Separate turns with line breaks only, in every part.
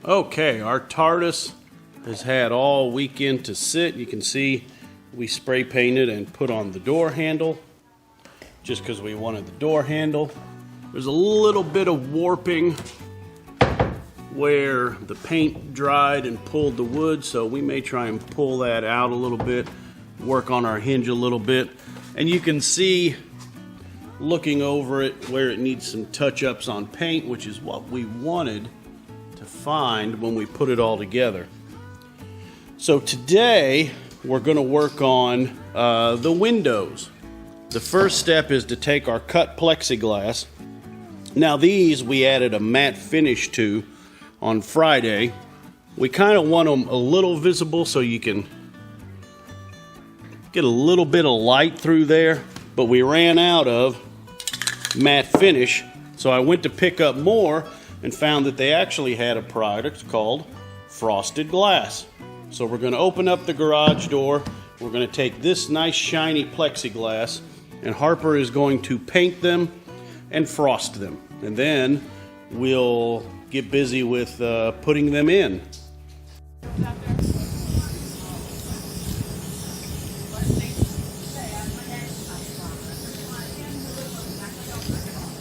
Okay, our TARDIS has had all weekend to sit. You can see we spray painted and put on the door handle just because we wanted the door handle. There's a little bit of warping where the paint dried and pulled the wood, so we may try and pull that out a little bit, work on our hinge a little bit. And you can see, looking over it, where it needs some touch-ups on paint, which is what we wanted to find when we put it all together. So today we're going to work on the windows. The first step is to take our cut plexiglass. Now these we added a matte finish to on Friday. We kind of want them a little visible so you can get a little bit of light through there, but we ran out of matte finish, so I went to pick up more and found that they actually had a product called frosted glass. So we're going to open up the garage door. We're going to take this nice shiny plexiglass, and Harper is going to paint them and frost them, and then we'll get busy with putting them in.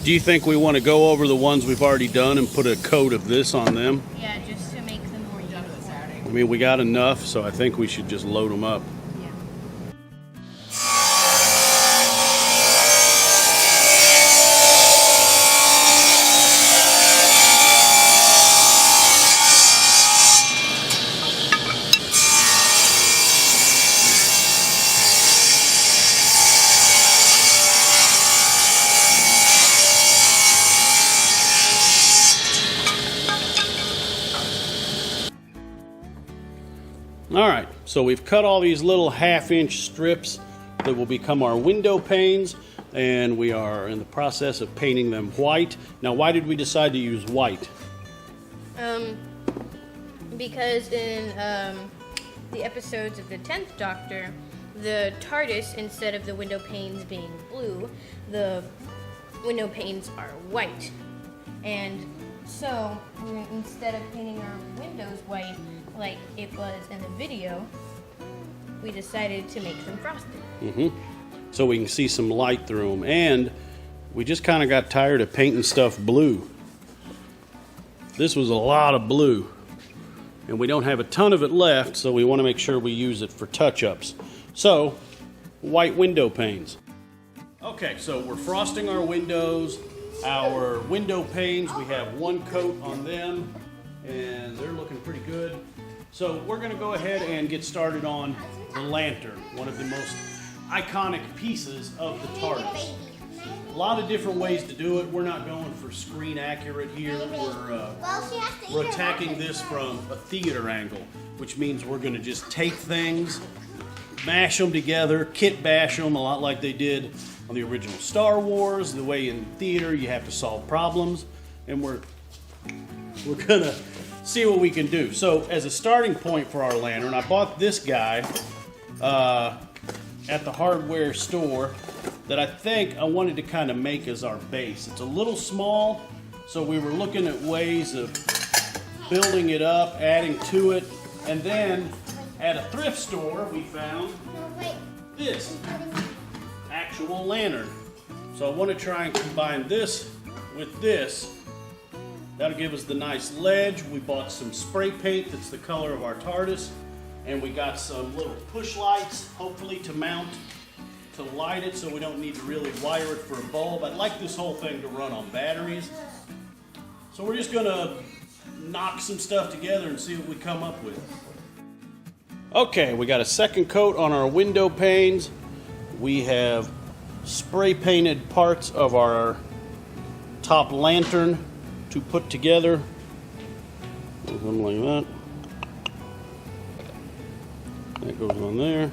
Do you think we want to go over the ones we've already done and put a coat of this on them?
Yeah, just to make them more uniform.
I mean, we got enough, so I think we should just load them up.
Yeah.
All right, so we've cut all these little half-inch strips that will become our window panes, and we are in the process of painting them white. Now, why did we decide to use white?
Because in the episodes of the 10th Doctor, the TARDIS, instead of the window panes being blue, the window panes are white. And so, instead of painting our windows white like it was in the video, we decided to make them frosted.
So we can see some light through them. And we just kind of got tired of painting stuff blue. This was a lot of blue. And we don't have a ton of it left, so we want to make sure we use it for touch-ups. So, white window panes. Okay, so we're frosting our windows. Our window panes, we have one coat on them, and they're looking pretty good. So we're going to go ahead and get started on the lantern, one of the most iconic pieces of the TARDIS. A lot of different ways to do it. We're not going for screen accurate here. We're attacking this from a theater angle, which means we're going to just take things, mash them together, kit bash them, a lot like they did on the original Star Wars. The way in theater you have to solve problems, and we're gonna see what we can do. So as a starting point for our lantern, I bought this guy at the hardware store that I think I wanted to kind of make as our base. It's a little small, so we were looking at ways of building it up, adding to it, and then at a thrift store we found this actual lantern. So I want to try and combine this with this. That'll give us the nice ledge. We bought some spray paint that's the color of our TARDIS, and we got some little push lights, hopefully to mount to light it so we don't need to really wire it for a bulb. I'd like this whole thing to run on batteries. So we're just gonna knock some stuff together and see what we come up with. Okay, we got a second coat on our window panes. We have spray painted parts of our top lantern to put together. Something like that. That goes on there.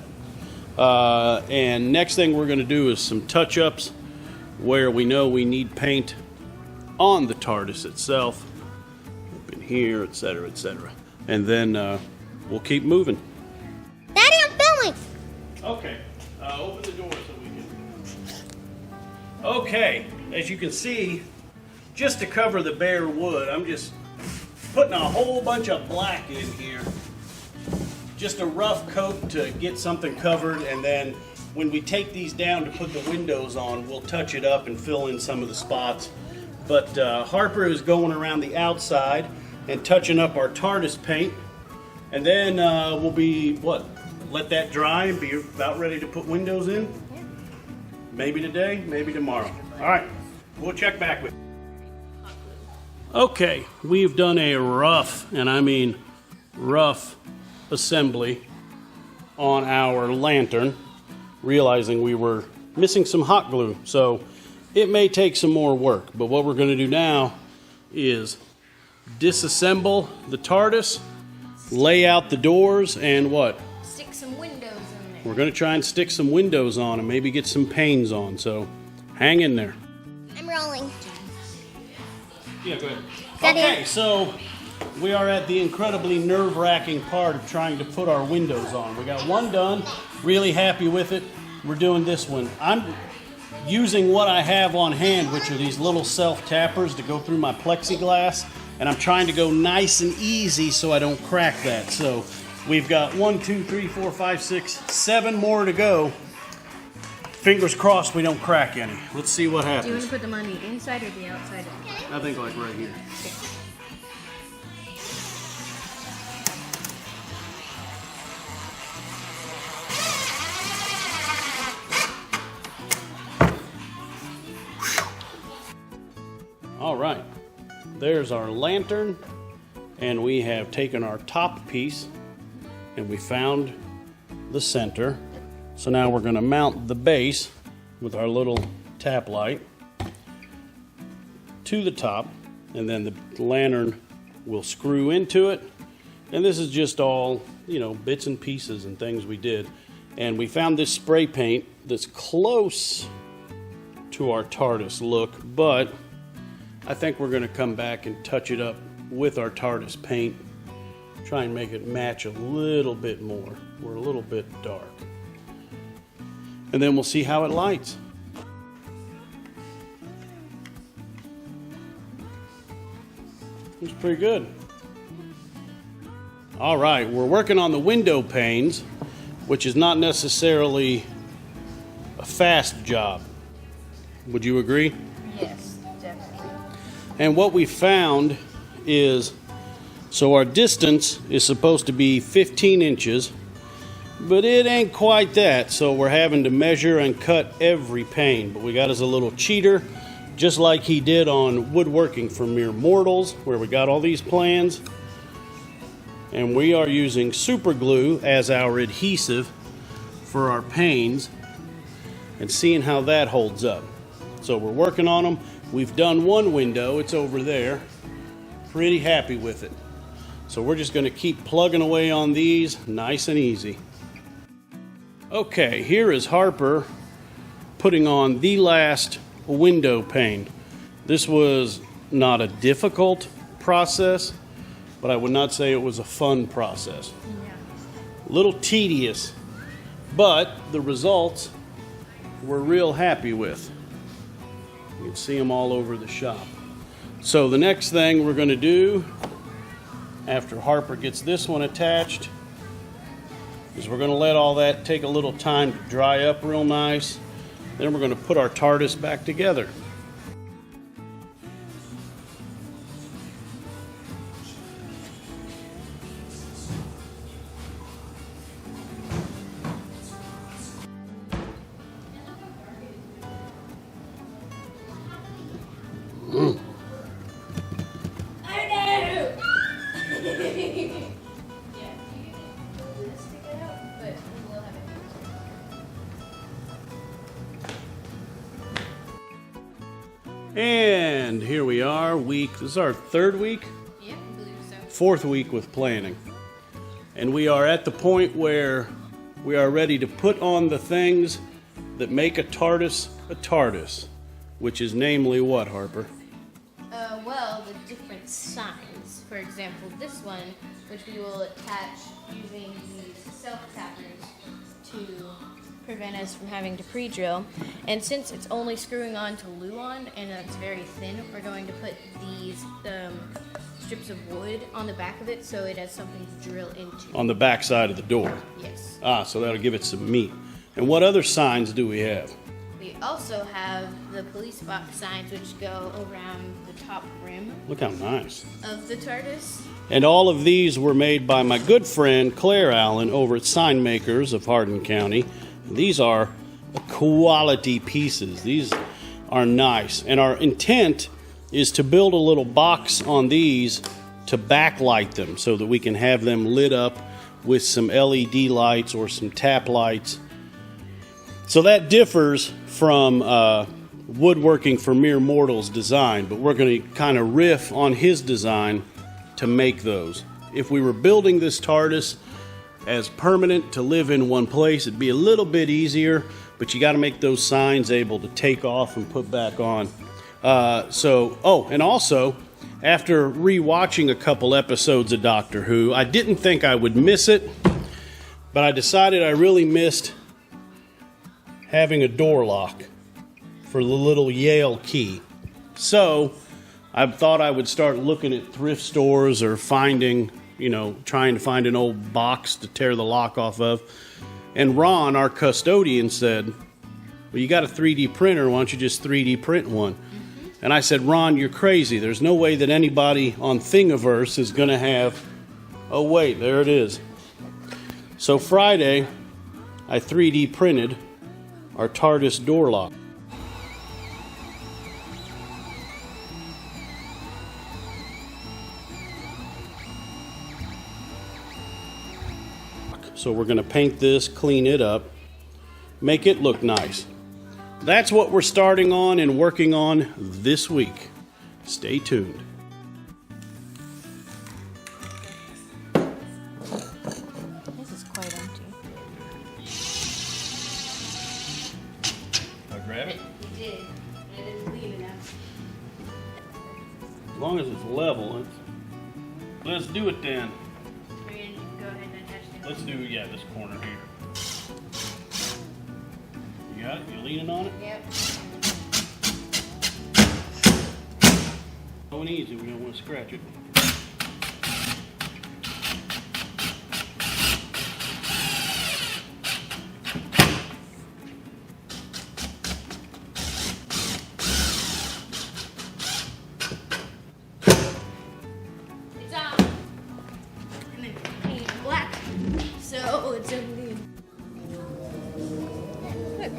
And next thing we're going to do is some touch-ups where we know we need paint on the TARDIS itself, up in here, etc., etc. And then we'll keep moving.
Daddy, I'm filming.
Okay, open the door so we can. Okay, as you can see, just to cover the bare wood, I'm just putting a whole bunch of black in here. Just a rough coat to get something covered, and then when we take these down to put the windows on, we'll touch it up and fill in some of the spots. But Harper is going around the outside and touching up our TARDIS paint. And then we'll be, let that dry and be about ready to put windows in?
Yeah.
Maybe today, maybe tomorrow. All right, we'll check back with you. Okay, we've done a rough, and I mean rough, assembly on our lantern, realizing we were missing some hot glue. So it may take some more work, but what we're going to do now is disassemble the TARDIS, lay out the doors, and what?
Stick some windows in there.
We're going to try and stick some windows on and maybe get some panes on, so hang in there.
I'm rolling.
Yeah, go ahead.
Got it.
Okay, so we are at the incredibly nerve-wracking part of trying to put our windows on. We got one done, really happy with it. We're doing this one. I'm using what I have on hand, which are these little self-tappers to go through my plexiglass, and I'm trying to go nice and easy so I don't crack that. So we've got 1, 2, 3, 4, 5, 6, 7 more to go. Fingers crossed we don't crack any. Let's see what
Do you want
happens.
to put them on the inside or the outside?
I think like right here.
Okay.
All right, there's our lantern, and we have taken our top piece and we found the center. So now we're going to mount the base with our little tap light to the top, and then the lantern will screw into it. And this is just all, bits and pieces and things we did. And we found this spray paint that's close to our TARDIS look, but I think we're going to come back and touch it up with our TARDIS paint, try and make it match a little bit more. We're a little bit dark. And then we'll see how it lights. It's pretty good. All right, we're working on the window panes, which is not necessarily a fast job. Would you agree?
Yes, definitely.
And what we found is, so our distance is supposed to be 15 inches, but it ain't quite that. So we're having to measure and cut every pane. But we got us a little cheater, just like he did on Woodworking for Mere Mortals, where we got all these plans. And we are using super glue as our adhesive for our panes and seeing how that holds up. So we're working on them. We've done one window, it's over there. Pretty happy with it. So we're just going to keep plugging away on these, nice and easy. Okay, here is Harper putting on the last window pane. This was not a difficult process, but I would not say it was a fun process.
Yeah.
A little tedious, but the results we're real happy with. You can see them all over the shop. So the next thing we're going to do after Harper gets this one attached is we're going to let all that take a little time to dry up real nice. Then we're going to put our TARDIS back together. And here we are, this is our third week?
Yeah, I believe so.
Fourth week with planning. And we are at the point where we are ready to put on the things that make a TARDIS, which is namely what, Harper?
Well, the different signs. For example, this one, which we will attach using these self-tappers to prevent us from having to pre-drill. And since it's only screwing on to Luan and it's very thin, we're going to put these strips of wood on the back of it so it has something to drill into.
On the back side of the door.
Yes.
Ah, so that'll give it some meat. And what other signs do we have?
We also have the police box signs which go around the top rim
Look how nice.
of the TARDIS.
And all of these were made by my good friend Claire Allen over at Sign Makers of Hardin County. These are quality pieces. These are nice. And our intent is to build a little box on these to backlight them so that we can have them lit up with some LED lights or some tap lights. So that differs from Woodworking for Mere Mortals design, but we're going to kind of riff on his design to make those. If we were building this TARDIS as permanent to live in one place, it'd be a little bit easier, but you got to make those signs able to take off and put back on. And also, after rewatching a couple episodes of Doctor Who, I didn't think I would miss it, but I decided I really missed having a door lock for the little Yale key. So I thought I would start looking at thrift stores or finding, trying to find an old box to tear the lock off of. And Ron, our custodian, said, well, you got a 3D printer, why don't you just 3D print one? And I said, Ron, you're crazy. There's no way that anybody on Thingiverse is going to have... Oh, wait, there it is. So Friday, I 3D printed our TARDIS door lock. So we're going to paint this, clean it up, make it look nice. That's what we're starting on and working on this week. Stay tuned.
This is quite empty.
I grab it?
You did. I didn't leave enough.
As long as it's level, let's do it then.
We're going to go ahead and attach it.
Let's do, this corner here. You got it? You leaning on it?
Yep.
Going easy, we don't want to scratch it.
It's on. And then paint it black. So it's only... Look,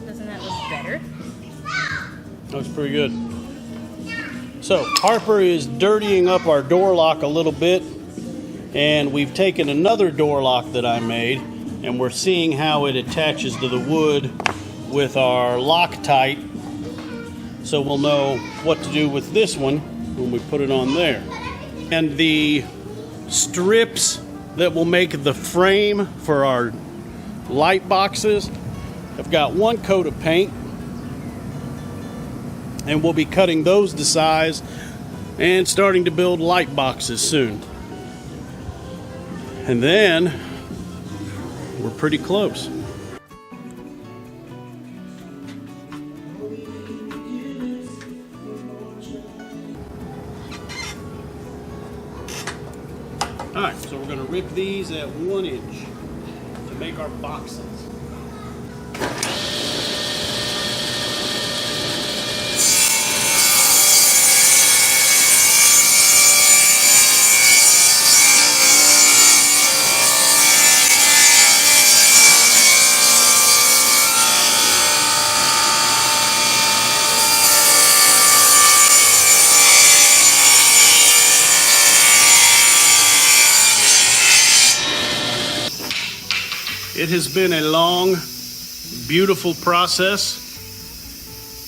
doesn't that look better?
Looks pretty good. So Harper is dirtying up our door lock a little bit, and we've taken another door lock that I made, and we're seeing how it attaches to the wood with our Loctite, so we'll know what to do with this one when we put it on there. And the strips that will make the frame for our light boxes have got one coat of paint, and we'll be cutting those to size and starting to build light boxes soon. And then we're pretty close. All right, so we're going to rip these at 1 inch to make our boxes. It has been a long, beautiful process,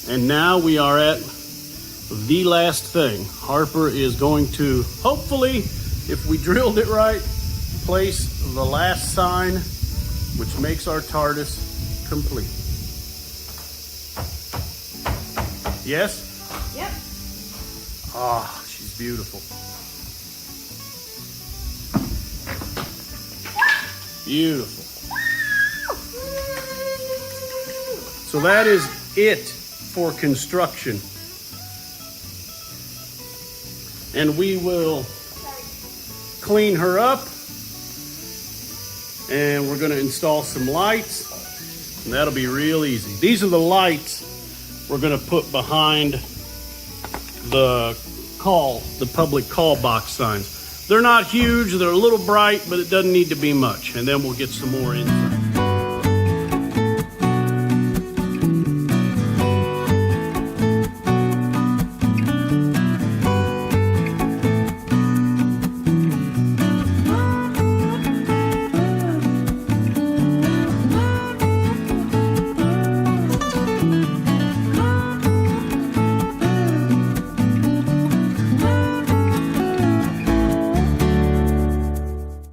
and now we are at the last thing. Harper is going to, hopefully, if we drilled it right, place the last sign, which makes our TARDIS complete. Yes?
Yep.
Ah, she's beautiful. Beautiful. So that is it for construction. And we will clean her up. And we're going to install some lights. And that'll be real easy. These are the lights we're going to put behind the public call box signs. They're not huge, they're a little bright, but it doesn't need to be much. And then we'll get some more inside.